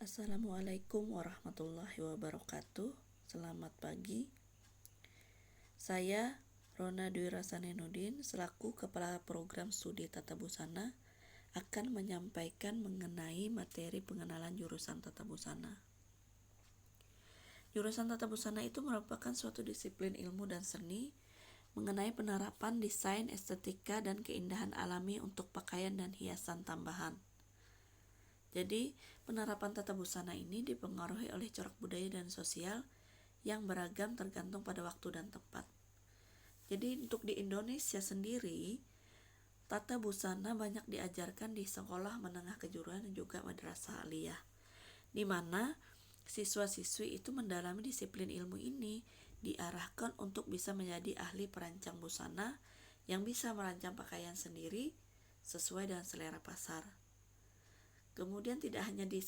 Assalamualaikum warahmatullahi wabarakatuh. Selamat pagi. Saya Rona Dwi Rasanenudin selaku Kepala Program Studi Tata Busana akan menyampaikan mengenai materi pengenalan jurusan Tata Busana. Jurusan Tata Busana itu merupakan suatu disiplin ilmu dan seni mengenai penerapan desain, estetika, dan keindahan alami untuk pakaian dan hiasan tambahan. Jadi, penerapan tata busana ini dipengaruhi oleh corak budaya dan sosial yang beragam tergantung pada waktu dan tempat. Jadi, untuk di Indonesia sendiri, tata busana banyak diajarkan di sekolah menengah kejuruan dan juga madrasah aliyah, di mana siswa-siswi itu mendalami disiplin ilmu ini, diarahkan untuk bisa menjadi ahli perancang busana yang bisa merancang pakaian sendiri sesuai dengan selera pasar. Kemudian tidak hanya di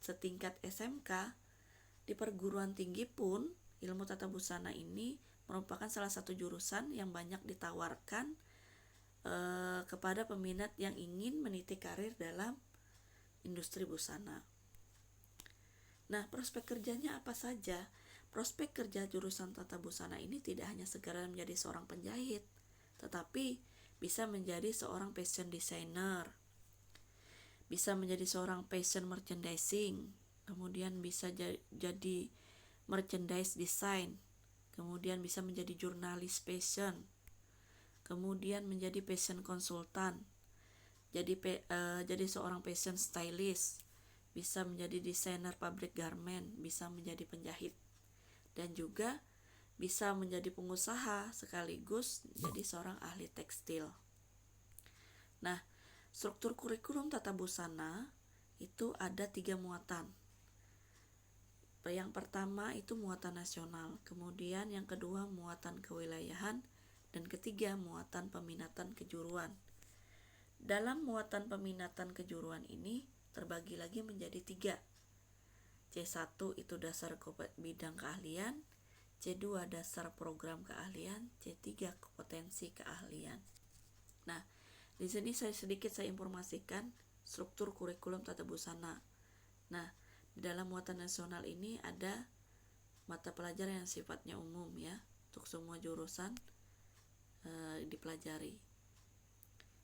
setingkat SMK, di perguruan tinggi pun ilmu tata busana ini merupakan salah satu jurusan yang banyak ditawarkan kepada peminat yang ingin meniti karir dalam industri busana. Nah, prospek kerjanya apa saja? Prospek kerja jurusan tata busana ini tidak hanya sekedar menjadi seorang penjahit, tetapi bisa menjadi seorang fashion designer, bisa menjadi seorang fashion merchandising, kemudian bisa jadi merchandise design, kemudian bisa menjadi jurnalis fashion, kemudian menjadi fashion konsultan, jadi seorang fashion stylist, bisa menjadi desainer pabrik garment, bisa menjadi penjahit, dan juga bisa menjadi pengusaha sekaligus jadi seorang ahli tekstil. Nah, struktur kurikulum tata busana itu ada 3 muatan. Yang pertama itu muatan nasional, kemudian yang kedua muatan kewilayahan, dan ketiga muatan peminatan kejuruan. Dalam muatan peminatan kejuruan ini terbagi lagi menjadi 3. C1 itu dasar bidang keahlian, C2 dasar program keahlian, C3 kompetensi keahlian. Nah, di sini saya informasikan struktur kurikulum tata busana. Nah, di dalam muatan nasional ini ada mata pelajaran yang sifatnya umum ya, untuk semua jurusan dipelajari.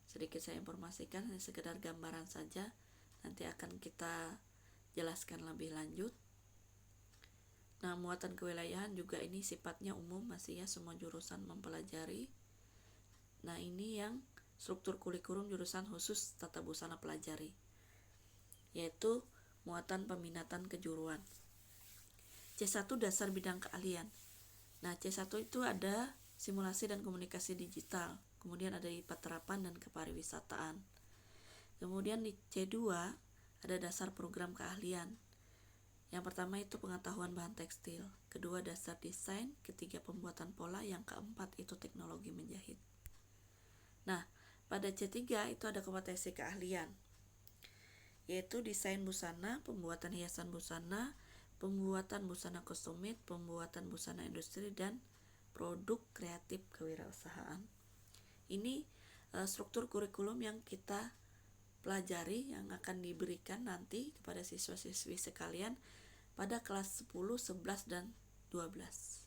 Sedikit saya informasikan, hanya sekedar gambaran saja, nanti akan kita jelaskan lebih lanjut. Nah, muatan kewilayahan juga ini sifatnya umum masih ya, semua jurusan mempelajari. Nah, ini yang struktur kurikulum jurusan khusus tata busana pelajari, yaitu muatan peminatan kejuruan. C1 dasar bidang keahlian. Nah, C1 itu ada simulasi dan komunikasi digital, kemudian ada IPA terapan dan kepariwisataan. Kemudian di C2 ada dasar program keahlian. Yang pertama itu pengetahuan bahan tekstil, kedua dasar desain, ketiga pembuatan pola, yang keempat itu teknologi menjahit. Nah, pada C3 itu ada kompetensi keahlian, yaitu desain busana, pembuatan hiasan busana, pembuatan busana custom-made, pembuatan busana industri, dan produk kreatif kewirausahaan. Ini struktur kurikulum yang kita pelajari yang akan diberikan nanti kepada siswa-siswi sekalian pada kelas 10, 11, dan 12.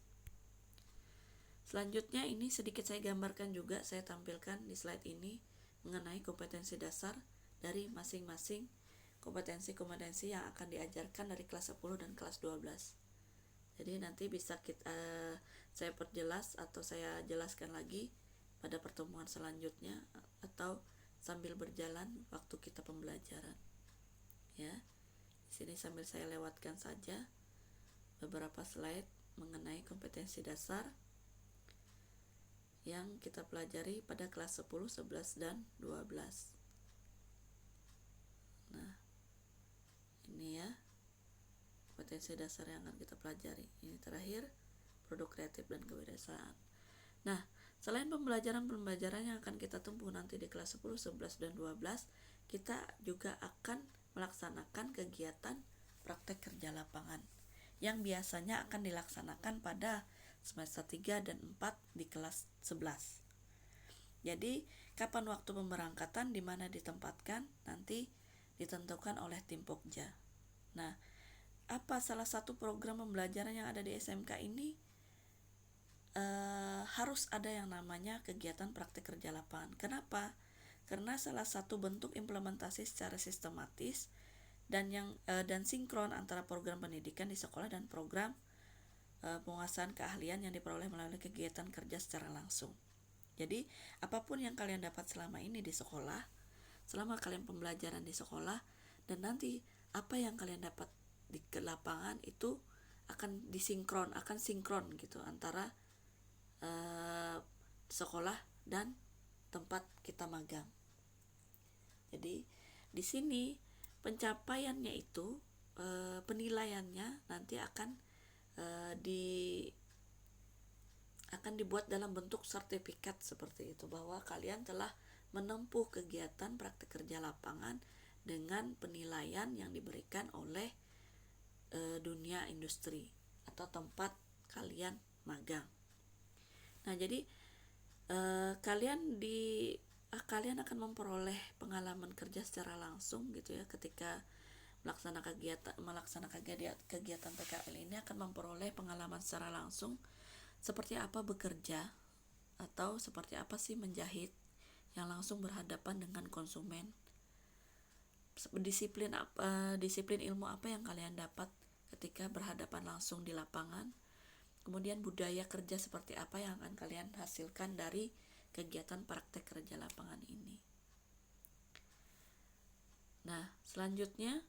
Selanjutnya ini sedikit saya gambarkan juga, saya tampilkan di slide ini mengenai kompetensi dasar dari masing-masing kompetensi-kompetensi yang akan diajarkan dari kelas 10 dan kelas 12. Jadi nanti bisa saya perjelas atau saya jelaskan lagi pada pertemuan selanjutnya atau sambil berjalan waktu kita pembelajaran. Ya. Di sini sambil saya lewatkan saja beberapa slide mengenai kompetensi dasar yang kita pelajari pada kelas 10, 11, dan 12. Nah, ini ya kompetensi dasar yang akan kita pelajari. Ini terakhir, produk kreatif dan kewirausahaan. Nah, selain pembelajaran yang akan kita tempuh nanti di kelas 10, 11, dan 12, kita juga akan melaksanakan kegiatan praktek kerja lapangan yang biasanya akan dilaksanakan pada semester 3 dan 4 di kelas 11. Jadi, kapan waktu pemberangkatan, di mana ditempatkan, nanti ditentukan oleh tim Pokja. Nah, apa salah satu program pembelajaran yang ada di SMK ini harus ada yang namanya kegiatan praktik kerja lapangan. Kenapa? Karena salah satu bentuk implementasi secara sistematis dan sinkron antara program pendidikan di sekolah dan program penguasaan keahlian yang diperoleh melalui kegiatan kerja secara langsung. Jadi, apapun yang kalian dapat selama ini di sekolah, selama kalian pembelajaran di sekolah, dan nanti apa yang kalian dapat di lapangan itu akan sinkron gitu antara sekolah dan tempat kita magang. Jadi di sini pencapaiannya itu penilaiannya nanti akan dibuat dalam bentuk sertifikat seperti itu, bahwa kalian telah menempuh kegiatan praktik kerja lapangan dengan penilaian yang diberikan oleh dunia industri atau tempat kalian magang. Nah, jadi kalian akan memperoleh pengalaman kerja secara langsung gitu ya, ketika melaksanakan kegiatan PKL ini akan memperoleh pengalaman secara langsung seperti apa bekerja atau seperti apa sih menjahit yang langsung berhadapan dengan konsumen. Disiplin ilmu apa yang kalian dapat ketika berhadapan langsung di lapangan. Kemudian budaya kerja seperti apa yang akan kalian hasilkan dari kegiatan praktek kerja lapangan ini. Nah, selanjutnya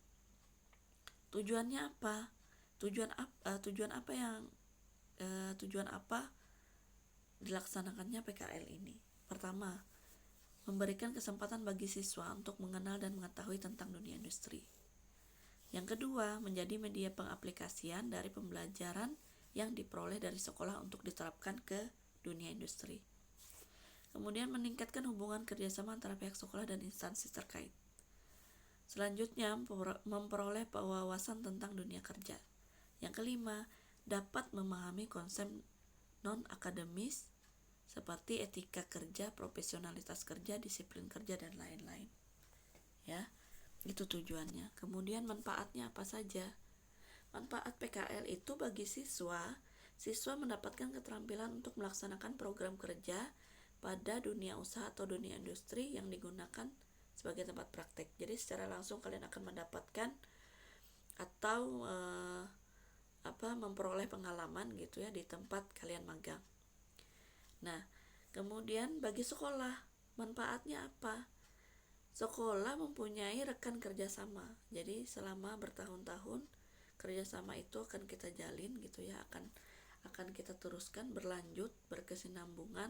tujuannya apa? Tujuan apa dilaksanakannya PKL ini? Pertama, memberikan kesempatan bagi siswa untuk mengenal dan mengetahui tentang dunia industri. Yang kedua, menjadi media pengaplikasian dari pembelajaran yang diperoleh dari sekolah untuk diterapkan ke dunia industri. Kemudian meningkatkan hubungan kerjasama antara pihak sekolah dan instansi terkait. Selanjutnya, memperoleh wawasan tentang dunia kerja. Yang kelima, dapat memahami konsep non-akademis seperti etika kerja, profesionalitas kerja, disiplin kerja, dan lain-lain. Ya, itu tujuannya. Kemudian manfaatnya apa saja? Manfaat PKL itu bagi siswa mendapatkan keterampilan untuk melaksanakan program kerja pada dunia usaha atau dunia industri yang digunakan sebagai tempat praktek. Jadi secara langsung kalian akan mendapatkan atau memperoleh pengalaman gitu ya di tempat kalian magang. Nah, kemudian bagi sekolah, manfaatnya apa? Sekolah mempunyai rekan kerjasama. Jadi selama bertahun-tahun kerjasama itu akan kita jalin gitu ya, akan kita teruskan berlanjut, berkesinambungan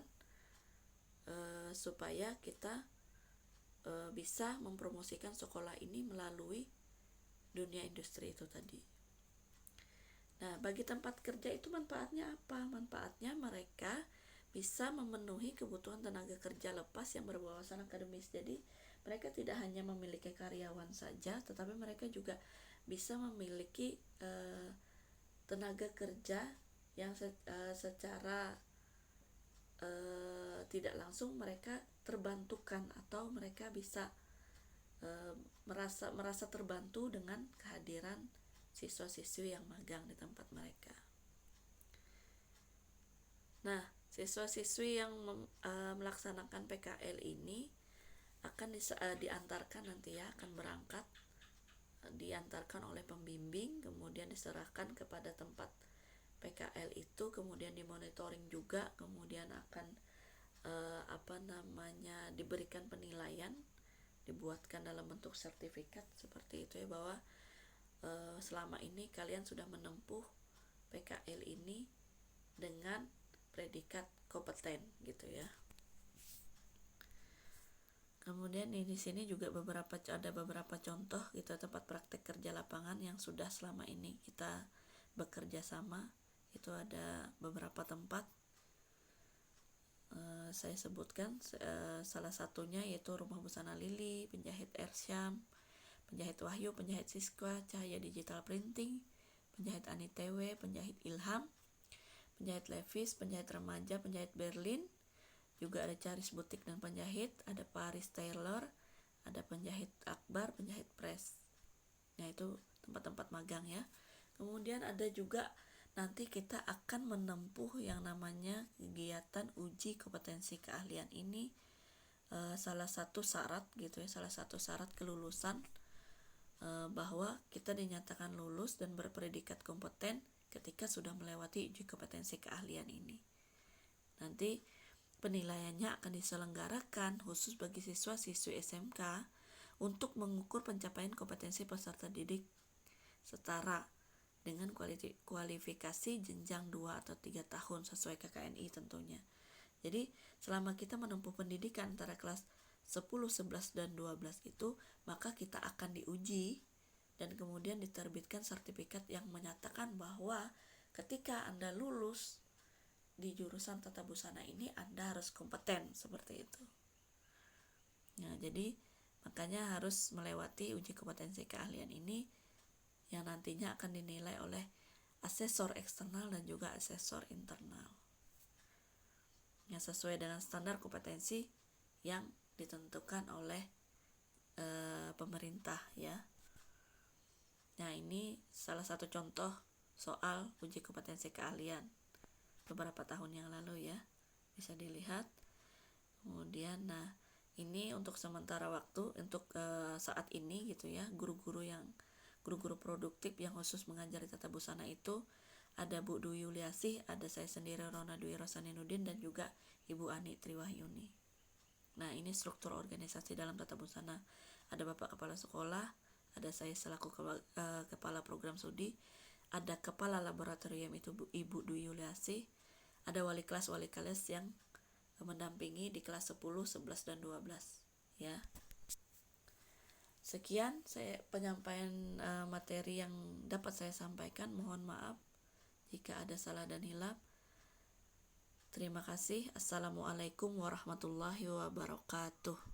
supaya kita bisa mempromosikan sekolah ini melalui dunia industri itu tadi. Nah, bagi tempat kerja itu manfaatnya apa? Manfaatnya mereka bisa memenuhi kebutuhan tenaga kerja lepas yang berwawasan akademis. Jadi mereka tidak hanya memiliki karyawan saja, tetapi mereka juga bisa memiliki tenaga kerja yang secara tidak langsung mereka terbantukan, atau mereka bisa merasa terbantu dengan kehadiran siswa-siswi yang magang di tempat mereka. Nah, siswa-siswi yang melaksanakan PKL ini akan diantarkan nanti ya, akan berangkat, diantarkan oleh pembimbing, kemudian diserahkan kepada tempat PKL itu, kemudian dimonitoring juga, kemudian akan diberikan penilaian, dibuatkan dalam bentuk sertifikat seperti itu ya, bahwa selama ini kalian sudah menempuh PKL ini dengan predikat kompeten gitu ya. Kemudian di sini juga ada beberapa contoh gitu tempat praktek kerja lapangan yang sudah selama ini kita bekerja sama. Itu ada beberapa tempat, saya sebutkan salah satunya yaitu Rumah Busana Lili, Penjahit Ersyam, Penjahit Wahyu, Penjahit Siskwa, Cahaya Digital Printing, Penjahit Anitewe, Penjahit Ilham, Penjahit Levis, Penjahit Remaja, Penjahit Berlin. Juga ada Charis Butik dan Penjahit, ada Paris Tailor, ada Penjahit Akbar, Penjahit Press. Nah, itu tempat-tempat magang ya. Kemudian ada juga nanti kita akan menempuh yang namanya kegiatan uji kompetensi keahlian ini. Salah satu syarat gitu ya, salah satu syarat kelulusan bahwa kita dinyatakan lulus dan berpredikat kompeten ketika sudah melewati uji kompetensi keahlian ini. Nanti penilaiannya akan diselenggarakan khusus bagi siswa-siswi SMK untuk mengukur pencapaian kompetensi peserta didik setara dengan kualifikasi jenjang 2 atau 3 tahun sesuai KKNI tentunya. Jadi selama kita menempuh pendidikan antara kelas 10, 11, dan 12 itu, maka kita akan diuji dan kemudian diterbitkan sertifikat yang menyatakan bahwa ketika Anda lulus di jurusan tata busana ini, Anda harus kompeten seperti itu. Nah, jadi makanya harus melewati uji kompetensi keahlian ini yang nantinya akan dinilai oleh asesor eksternal dan juga asesor internal yang sesuai dengan standar kompetensi yang ditentukan oleh pemerintah ya. Nah, ini salah satu contoh soal uji kompetensi keahlian beberapa tahun yang lalu ya, bisa dilihat. Kemudian nah ini untuk sementara waktu, untuk saat ini gitu ya, guru-guru produktif yang khusus mengajari tata busana itu ada Bu Dwi Yuliasih, ada saya sendiri Rona Dwi Rosaninudin, dan juga Ibu Ani Triwahyuni. Nah, ini struktur organisasi dalam tata busana. Ada Bapak Kepala Sekolah, ada saya selaku Kepala Program Studi, ada Kepala Laboratorium itu Ibu Dwi Yuliasih, ada wali kelas yang mendampingi di kelas 10, 11, dan 12 ya. Sekian penyampaian materi yang dapat saya sampaikan. Mohon maaf jika ada salah dan hilaf. Terima kasih. Assalamualaikum warahmatullahi wabarakatuh.